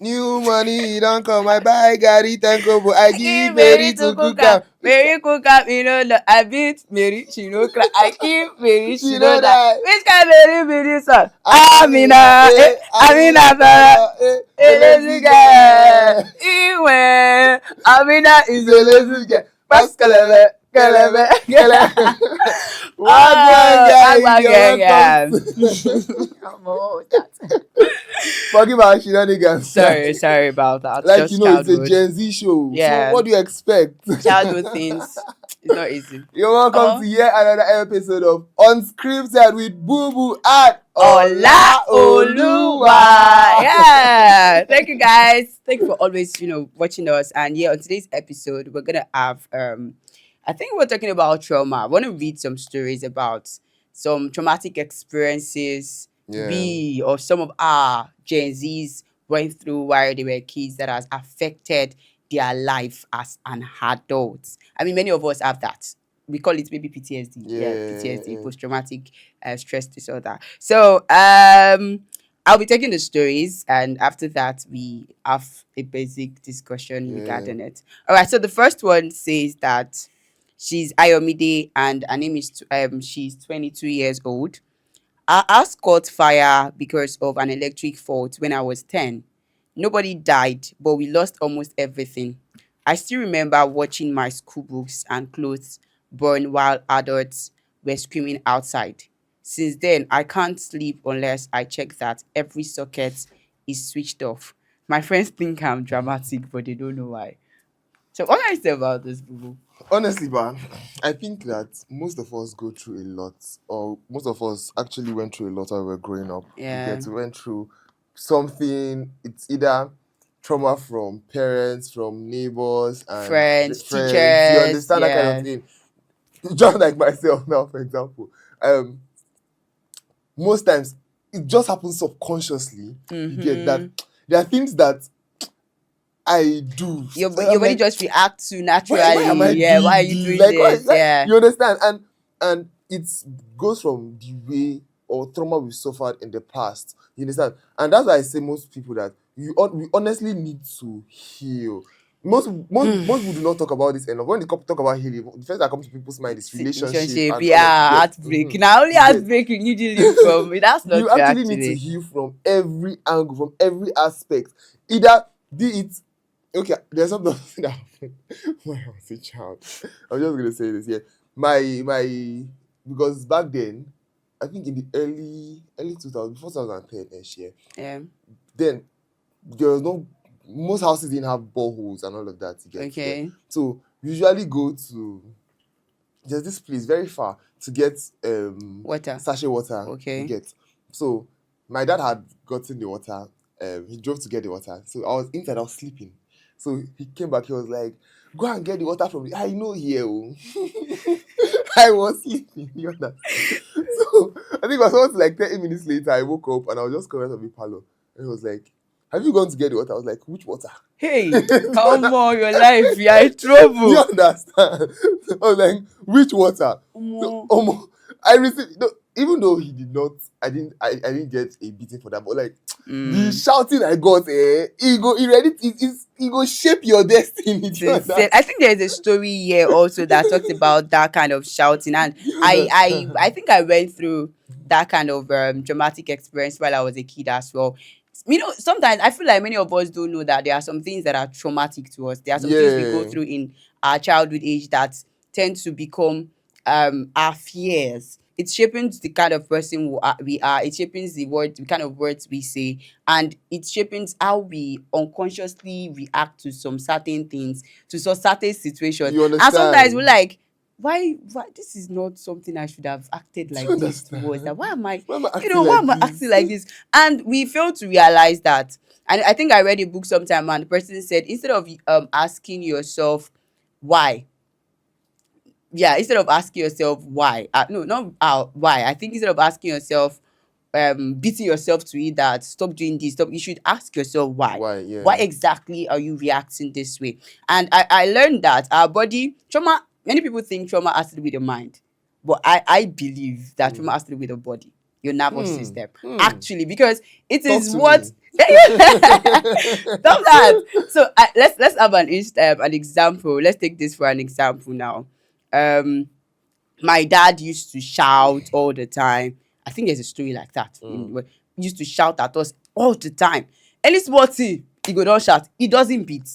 New money don't come, I buy Gary Tanko, but I give Mary Mary to to cook cook am. am. Mary cook am, I beat Mary, she no cry. I kill Mary, She she no know die. that. Which kind Mary be this one? Amina, Amina, Amina Tara, Tara, a a lazy lazy girl. girl. Iwe, Amina is It's a a lazy lazy girl. girl. Pass Pass kelebe, kelebe, kelebe, kelebe. kelebe. Wagwan Oh, guys, Agba you're welcome gang. to Come on, that. forgive our shenanigans. Sorry about that. Like Just it's a childhood. Gen Z show. So Yeah, what do you expect? childhood things. It's not easy. You're welcome to Oh, yet another episode of Unscripted with Bubu and Olaoluwa. Olaoluwa. Yeah. Thank you guys. Thank you for always, watching us. And yeah, on today's episode, we're gonna have I think we're talking about trauma. I want to read some stories about some traumatic experiences Yeah. we or some of our Gen Zs went through while they were kids that has affected their life as an adult. I mean, many of us have that. We call it maybe PTSD. Yeah, PTSD, Yeah. post traumatic stress disorder. So I'll be taking the stories, and after that we have a basic discussion Yeah. regarding it. All right. So the first one says that she's Ayomide, and her name is she's 22 years old. Our house caught fire because of an electric fault when I was 10. Nobody died, but we lost almost everything. I still remember watching my school books and clothes burn while adults were screaming outside. Since then, I can't sleep unless I check that every socket is switched off. My friends think I'm dramatic, but they don't know why. So, what can I say about this, Boo? Honestly, man, I think that most of us go through a lot, or most of us actually went through a lot while we were growing up. Yeah. We went through something. It's either trauma from parents, from neighbors, and Friends, friends. You teachers, understand that kind of yeah. thing. Just like myself now, for example. Most times it just happens subconsciously. You get that there are things that I do. Your I'm body like, just reacts to why am I naturally. Yeah, why are doing you this? doing Like, this? Yeah. you understand? And it goes from the way or trauma we suffered in the past. You understand? And that's why I say most people that we honestly need to heal. Most people do not talk about this enough. When they talk about healing, the first that comes to people's mind is relationship Relationship, and all of yeah, yes. heartbreak. Now only You get heartbreak you need to live from. That's not you true actually need to actually. heal from every angle, from every aspect. Either be it okay, there's something that happened when I was a child. I'm just gonna say this, yeah. My because back then, I think in the early 2000, before 2010 ish, yeah, Yeah. then there was no most houses didn't have boreholes and all of that, you get, yeah. Okay. So we usually go to there's this place very far to get Water. sachet water. You Okay. get. So my dad had gotten the water. He drove to get the water. So I was inside. I was sleeping. So he came back. He was like, "Go and get the water from the." I know here. Oh." I was sleeping. You understand? So I think it was almost like 30 minutes later. I woke up and I was just coming out of the parlor. And he was like, "Have you gone to get the water?" I was like, "Which water?" Hey, come on, your life, you are in You trouble. understand? I was like, which water? So, Omo. I received no, even though he did not, I didn't get a beating for that, but like the shouting I got, he go shape your destiny. Do you understand? I think there is a story here also that talks about that kind of shouting, and You I understand? think I went through that kind of dramatic experience while I was a kid as well. Sometimes I feel like many of us don't know that there are some things that are traumatic to us. There are some things we go Yeah. through in our childhood age that tend to become our fears. It shaping the kind of person we are. It shaping the kind of words we say, and it shaping how we unconsciously react to some certain things, to some certain situations. You And sometimes we're understand? like, why this is not something I should have acted Do you like this towards. That understand? why am I, Why am I acting why like am I acting this? like this? And we fail to realize that. And I think I read a book sometime, and the person said instead of asking yourself why, yeah, instead of asking yourself why, no, not why. I think instead of asking yourself, beating yourself to it that stop doing this, stop, you should ask yourself why. Why? Why Yeah. exactly are you reacting this way? And I learned that our body trauma. Many people think trauma has to do with the mind, but I believe that trauma has to do with the body. your nervous Hmm. system. Hmm. Actually, because it Talk is to what. me. Stop that. So let's have an example. Let's take this for an example now. Um, my dad used to shout all the time. I think there's a story like that. Mm. He used to shout at us all the time. Any small thing, he go not shout. He doesn't beat.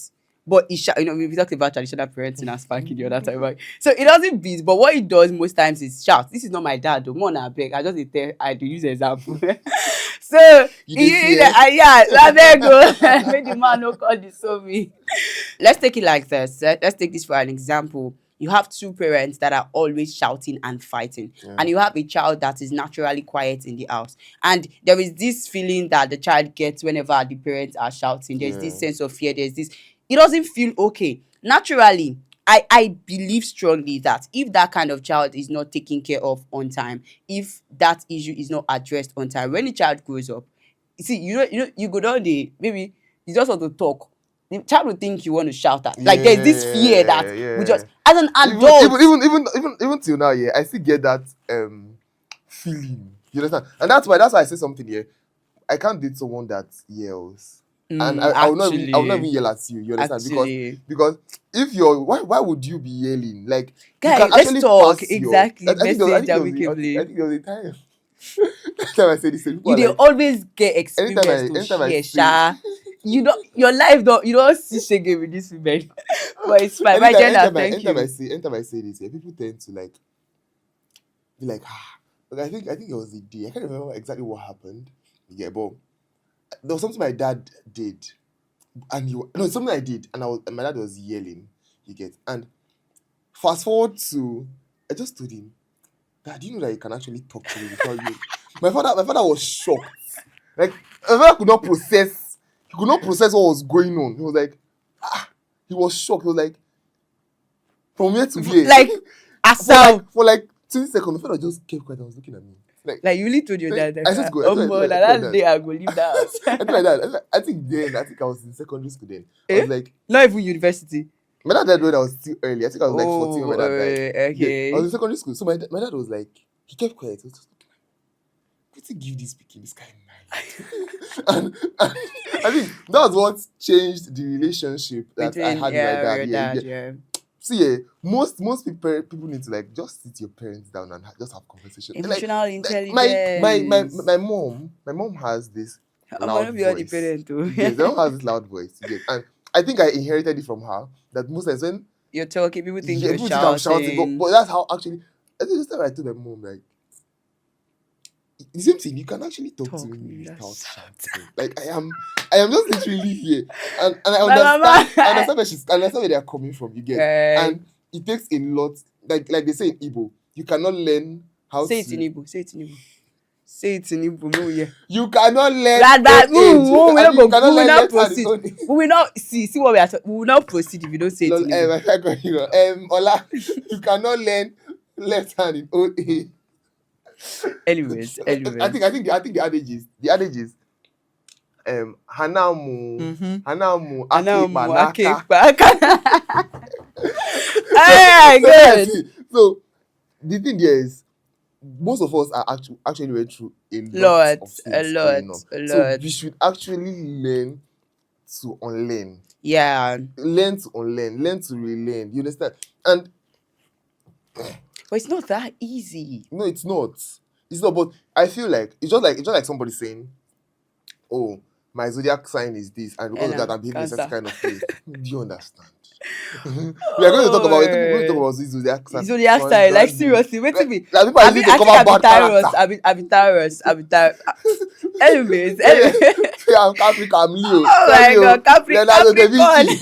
But he shout, we talked about traditional parenting and spanking the other time, right? So he doesn't beat, but what he does most times is shout. This is not my dad, though. More than beg. I just dey tell I do use example. So You dey fear? yeah, let me go. Make the man no call disown me. Let's take it like this. Let's take this for an example. You have two parents that are always shouting and fighting, Yeah. and you have a child that is naturally quiet in the house. And there is this feeling that the child gets whenever the parents are shouting. There's Yeah. this sense of fear. There's this, it doesn't feel okay. Naturally, I believe strongly that if that kind of child is not taken care of on time, if that issue is not addressed on time, when the child grows up, you see, you go down the maybe you just want to talk. The child will think you want to shout at. Like there's this fear that we Yeah. just as an Even adult. even till now, yeah, I still get that feeling. You understand? And that's why I say something here. I can't date someone that yells. And I will not even yell at you. You understand? Actually, Because if you're why would you be yelling? Like you guys, can let's actually talk pass your exactly. I think there was, I Message think there was a- amicably. I think there was a time. Anytime I say this, people You are dey like, always get experience to anytime I share, say sha. You don't your life don't you don't see shege with this women. But it's fine. My gender, thank you. anytime I say this, yeah, people tend to like be like, ah. But I think it was a day. I can't remember exactly what happened. Yeah, but there was something my dad did, and something I did, and my dad was yelling. You get, and fast forward to, I just told him, Dad, you know that you can actually talk to me without you. My father was shocked. Like my father could not process. He could not process what was going on. He was like, he was shocked. He was like, from here to here. Like asal. For like 20 seconds, my father just kept quiet and was looking at me. Like you really told your dad I just that go. oh boy, that day I go leave that house. I think my dad. I think I was in secondary school then. I Eh? was like, Not even university. my dad died when I was still early. I think I was like 14 when my dad died. Yeah, I was Okay. in secondary school. So my dad was like, he kept quiet. He was just looking at me. What give this speaking this kind of mind? and I think that was what changed the relationship that I Between had with my dad. your Yeah, dad, yeah. yeah. See, yeah, most people need to like just sit your parents down and just have conversation. And, like, Emotional my mom has this I'm gonna loud be all the voice. parent too. Yes, my mom has this loud voice. Yes, and I think I inherited it from her. That most times when You're talking, people think yeah, you're people think I'm shouting, shouting. but that's how actually. I think this time I told my mom like the same thing. You can actually talk to Talk me without without shouting. shouting. Like I am just literally here, and I My understand. mama. I understand where they are coming from. You get, Right. and it takes a lot. Like they say in Igbo, you cannot learn how Say it to. in Igbo. Say it in Igbo. Say it in Igbo. No, yeah. You cannot learn That old age. we I don't mean, you go. cannot We will learn not left hand in proceed. old age. We will not see what we are. We will not proceed if you don't say it Lol, in Igbo. I forgot, Ola, you cannot learn left hand in old age. Anyways. I think the adage is hanamu hanamu And now ake cake banaka. back. So Hey, that's good. it. So the thing there is most of us are actually went through a lot of things growing up. A So lot. we should actually learn to unlearn. Yeah, Learn to unlearn, learn to relearn. You understand? And but it's not that easy. no, it's not. It's not, but I feel like it's just like somebody saying, oh, my zodiac sign is this, and because of that, I'm behaving in such Cancer. kind of way. Do you understand? We are going to talk about it. We're going to talk Oh, about this zodiac sign. zodiac sign, like seriously, wait till Like, me. like people are using to I think cover I be bad Taurus. character. I be Taurus. Anyways, Yeah, I'm Capricorn, I'm Leo. oh Tell my me, god, Leonardo da Vinci.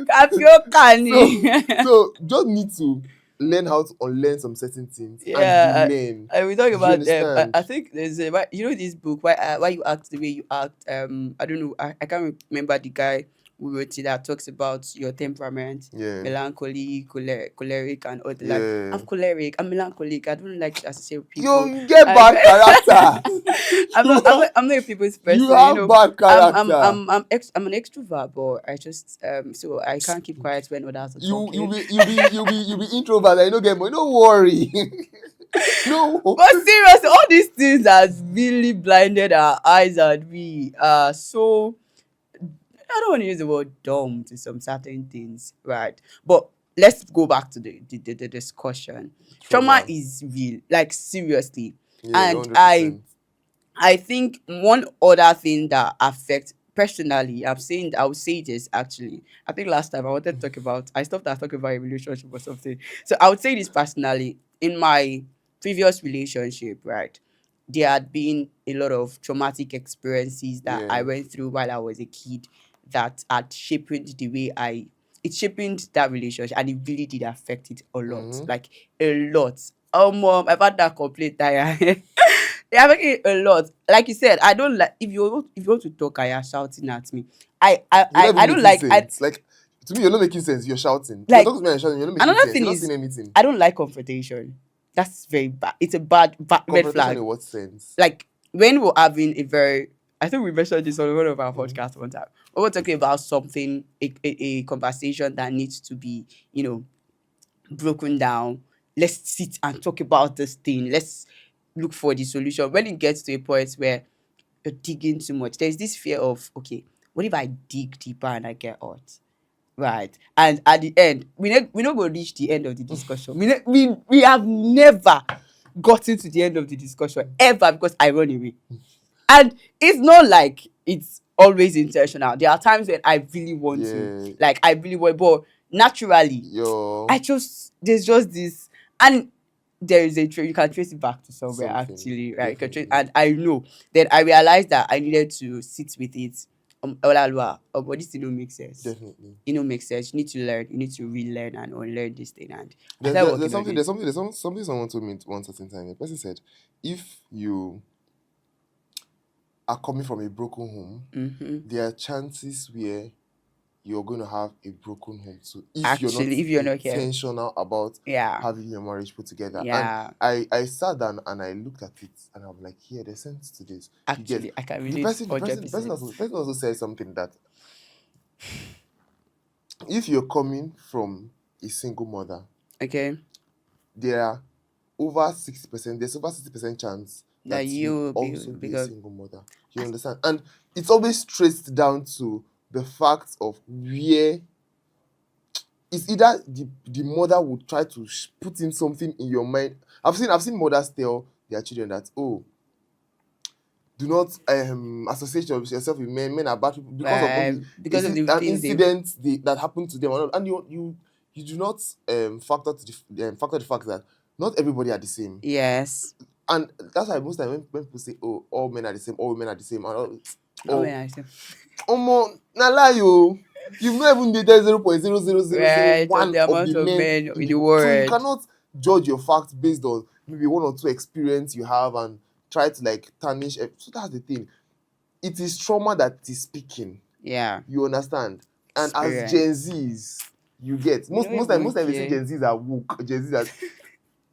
Capricorn. Capricorn. So just need to learn how to unlearn some certain things and Yeah, relearn. I we talk Do you about understand? I think there's a this book why you act the way you act. I don't know. I can't remember the guy who wrote it that talks about your temperament, Yeah, melancholy, choleric, and all the like. I'm yeah. choleric. I'm melancholic. I don't like to associate with people. You get I'm bad character. I'm not a people's You person. have bad character. I'm an extrovert, but I just so I can't keep quiet when others are You talking. be introvert. I don't get money. Don't worry. No. But seriously, all these things has really blinded our eyes, and we are so, I don't want to use the word dumb to some certain things, right? But let's go back to the discussion. Trauma Trauma. is real, like seriously. Yeah, And 100%. I think one other thing that affects personally, I would say this actually. I think last time I wanted to talk about, I stopped at talking about a relationship or something. So I would say this personally. In my previous relationship, right? There had been a lot of traumatic experiences that I Yeah. went through while I was a kid that had shaped the way it shaped that relationship, and it really did affect it a lot. Mm-hmm. Like a lot. Mom, I've had that complaint tire. Yeah, making it a lot. Like you said, I don't like if you want to talk and you're shouting at me. You're not I even don't making like I sense. Like, to me, you're not making sense. You're shouting. You're like talking to me and shouting. You're not making another sense. thing You're not is saying anything. I don't like confrontation. That's very bad. It's a bad red Confrontation flag. in what sense? Like when we're having a very, I think we mentioned this on one of our Mm-hmm. podcasts one time. When we're talking about something, a conversation that needs to be, broken down. Let's sit and talk about this thing. Let's look for the solution. When it gets to a point where you're digging too much, there's this fear of, okay, what if I dig deeper and I get hurt? Right. And at the end, we not going to reach the end of the discussion. We have never gotten to the end of the discussion ever because I run away. And it's not like it's always intentional. There are times when I really want to, Yeah. like I really want, but naturally, You're there's just this, and there is you can trace it back to somewhere something. actually, right? You can trace, Definitely. and I know. Then I realized that I needed to sit with it. Olaoluwa, but this thing don't make sense. Definitely. It don't make sense. You need to learn. You need to relearn and unlearn this thing. And I There's, started there- there's working on something it. there's something there's something someone told me one certain time. The person said, if you are coming from a broken home, Mm-hmm. there are chances where you're going to have a broken home too if you're not Actually, if you're not here, intentional about yeah, having your marriage put together. And yeah. I sat down and I looked at it and I'm like, yeah, there's sense to this. You get Actually, I can the relate person the person the person 100%. also, the person also said something that if you're coming from a single mother, Okay, there are over 60%, there's over 60% chance that that you you will be also be a because single mother. You understand? And it's always traced down to the fact of where it's either the mother would try to put in something in your mind. I've seen mothers tell their children that, oh, do not associate yourself with men. Men are bad people because of maybe because of the an things they, incident that happened to them, and you do not factor the fact that not everybody are the same. yes. And that's why most time when people say, oh, all men are the same, all women are the same, and all, Oh, oh, when I say na lie oh. You've not even dated 0.00001 right of the of amount the of men men in in the the, so you world. cannot judge your facts based on maybe one or two experience you have and try to like tarnish so that's the thing. It is trauma that is speaking. Yeah, You understand? And as Gen experience. Zs, you get We don't most even time they say care. Gen Zs are woke. Gen Zs are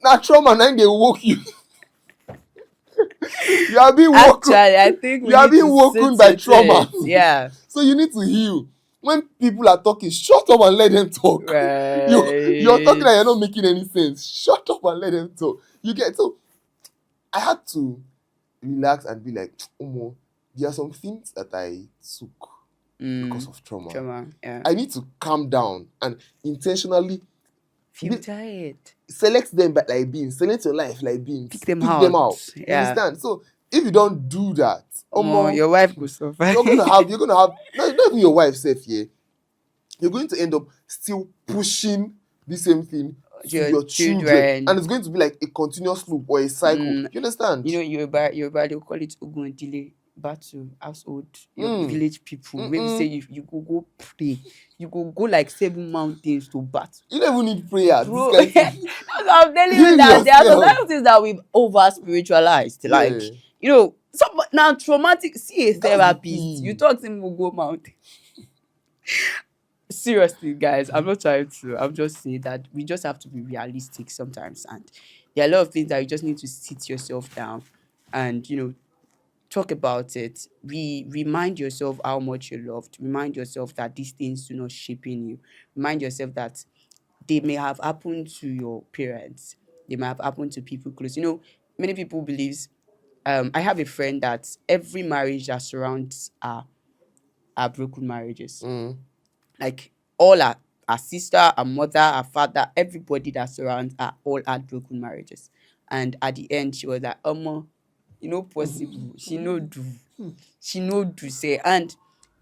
now trauma now they woke you. You are being woken. Actually, I think we You are need being to woken sit by with trauma. it. Yeah. So you need to heal. When people are talking, shut up and let them talk. You're talking Right. and you're not making any sense. Shut up and let them talk. You get so I had to relax and be like, Omo, there are some things that I took because Mm. of trauma. Trauma. Yeah. I need to calm down and intentionally be, Filter it. select them by like beings, select your life like beings, Pick them pick them out. out. You Yeah. understand? So if you don't do that, Omo, Your wife could suffer. you're gonna have not even your wife safe here. You're going to end up still pushing the same thing to Your your children, and children. it's going to be like a continuous loop or a cycle. Mm. You understand? Yoruba, they'll call it Ogun Dile battle, household, your Mm, village people. Maybe say mm-mm. you go pray. You go like 7 mountains to battle. You don't even need prayer. This Bro, kind of thing. that's what I'm telling you, Heal that there are some yourself. certain things that we've over spiritualized. Like, Yeah, some now traumatic. See a that's the therapist. You thing. talk to him, will go mountain. Seriously, guys, I'm not trying to. I'm just saying that we just have to be realistic sometimes, and there are a lot of things that you just need to sit yourself down and talk about it. Remind yourself how much you're loved. Remind yourself that these things do not shape in you. Remind yourself that they may have happened to your parents. they might have happened to people close. Many people believes. I have a friend that every marriage that surrounds are broken marriages. Mm. Like all our sister, our mother, our father, everybody that surrounds her all had broken marriages. And at the end, she was like, possible. She no do say. And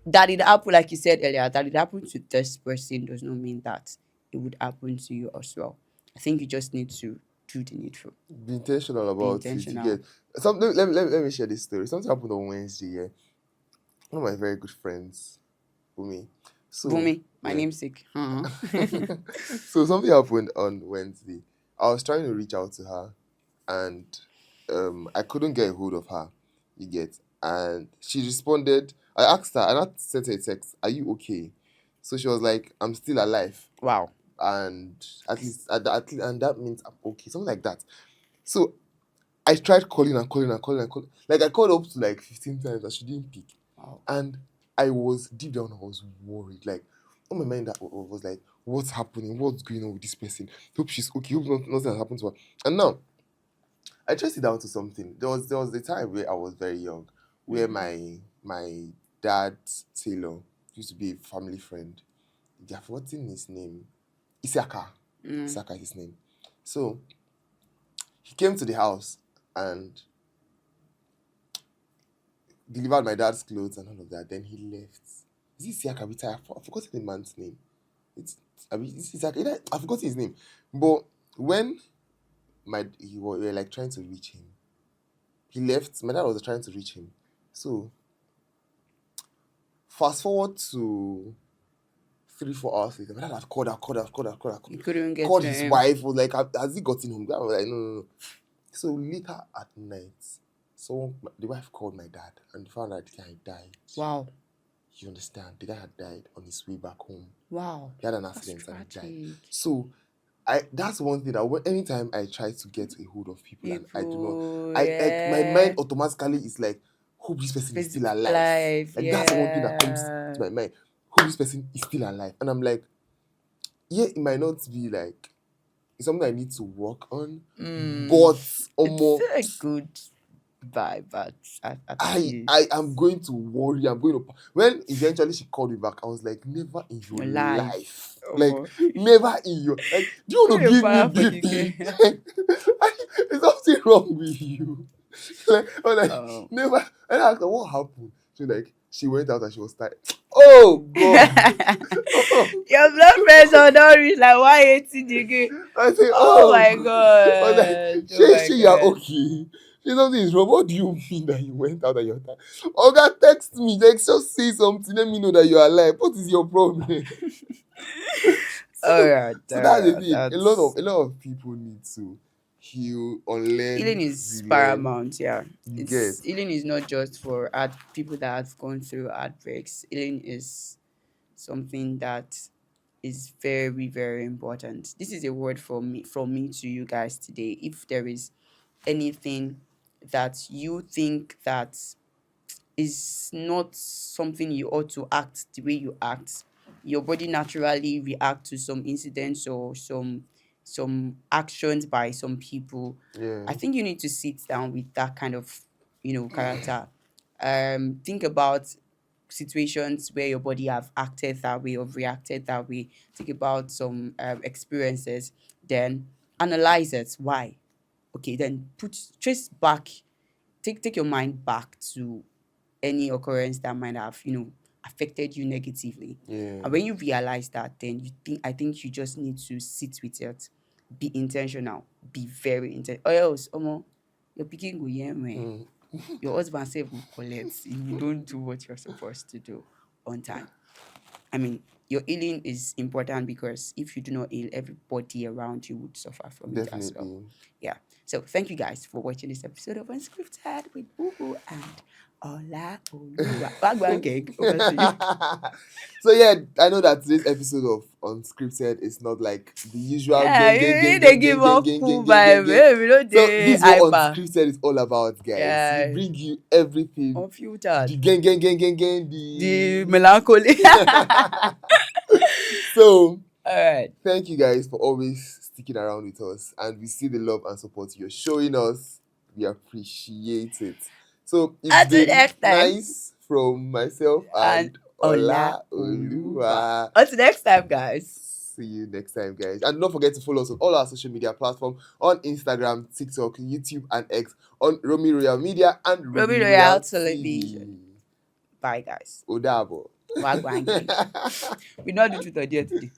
that it happened, like you said earlier, that it happened to this person does not mean that it would happen to you as well. I think you just need to do the needful. Be intentional Be about it. You intentional. get something. Let me share this story. Something happened on Wednesday. Yeah, one of my very good friends, me. So Bumi, my yeah. namesake. So something happened on Wednesday. I was trying to reach out to her, and I couldn't get a hold of her. You get, and she responded. I asked her, and I sent her a text. Are you okay? So she was like, I'm still alive, Wow. and at least, and that means I'm okay, something like that. So I tried calling and calling and calling and calling. Like I called up to like 15 times and she didn't pick. Wow. And I was deep down, I was worried. Like on my mind that was like, what's happening? What's going on with this person? Hope she's okay. Hope nothing has happened to her. And now I traced it down to something. There was a time where I was very young, where Mhm. my dad's tailor used to be a family friend. I've forgotten his name. Isaka. Mm. Isaka is his name. So he came to the house and delivered my dad's clothes and all of that. Then he left. Is it Siaka Bita? I've forgotten the man's name. It's Siaka. I've forgotten his name. But when we were like trying to reach him, he left. My dad was trying to reach him. So fast forward to 3 4 hours later, my dad had called You couldn't get called to his him. wife, was like, has he gotten home? I was like, no. So later at night, the wife called my dad and found out the guy died. Wow. You understand? The guy had died on his way back home. Wow. He had an That's accident and he died. tragic. So that's one thing that anytime I try to get a hold of people and I do not, People, I like my mind yeah. automatically is like, hope this person is still Physical alive. life, Like that's one thing that comes yeah. to my mind. Hope this person is still alive. And I'm like, yeah, it might not be like it's something I need to work on, but It's almost a good vibe, but at I least am going to worry. I'm going to when eventually she called me back. I was like, never in your life, life. like never in your like. Do you want to You're give me fire for BP? the Is something wrong with you? Like, I was like, oh. never. And I asked her what happened. She went out and she was tired. Oh God! Your blood pressure don't reach like 180 degree. I say, Oh oh my God! I was like, god. Oh my you're god. okay. Say something is wrong. What do you mean that you went out and you're tired? Oga, text me. Like, just say something. Let me know that you're alive. What is your problem? so, Alright, so that's the alright. thing. That's A lot of people need to heal or healing learn, is relearn. paramount, yeah. You get It's healing is not just for people that have gone through heartbreaks. Healing is something that is very, very important. This is a word from me to you guys today. If there is anything that you think that is not something you ought to act the way you act, your body naturally react to some incidents or some actions by some people. yeah. I think you need to sit down with that kind of character. Think about situations where your body have acted that way or reacted that way. Think about some experiences, then analyze it. Why? Okay, then put trace back. Take your mind back to any occurrence that might have affected you negatively. Yeah. And when you realize that, then I think you just need to sit with it, be intentional, be very intentional, or else your pikin go yam, Mm. your husband say will collect if you don't do what you're supposed to do on time. I mean, your healing is important because if you do not heal, everybody around you would suffer from it as well. Definitely. Yeah. So thank you guys for watching this episode of Unscripted with Bubu and Olaoluwa. Background cake. Over to you. So yeah, I know that today's episode of Unscripted is not like the usual Yeah, gang gang you gang they gang give gang gang a gang gang cool gang gang vibe. gang. We don't So dey this is what hyper. Unscripted is all about, guys. We Yeah, bring you everything. unfiltered. The gang gang gang gang gang The the melancholy. so All right. Thank you guys for always sticking around with us, and we see the love and support you're showing us. We appreciate it. So it's Until been next time. nice from myself And and Ola Oluwa. Olaoluwa. Until next time, guys. See you next time, guys. And don't forget to follow us on all our social media platforms on Instagram, TikTok, YouTube, and X, on Romy Royal Media and Ruby Romy Royale Royal Television. TV. Bye, guys. Odabo. Wagwange. We not do truth or dare today.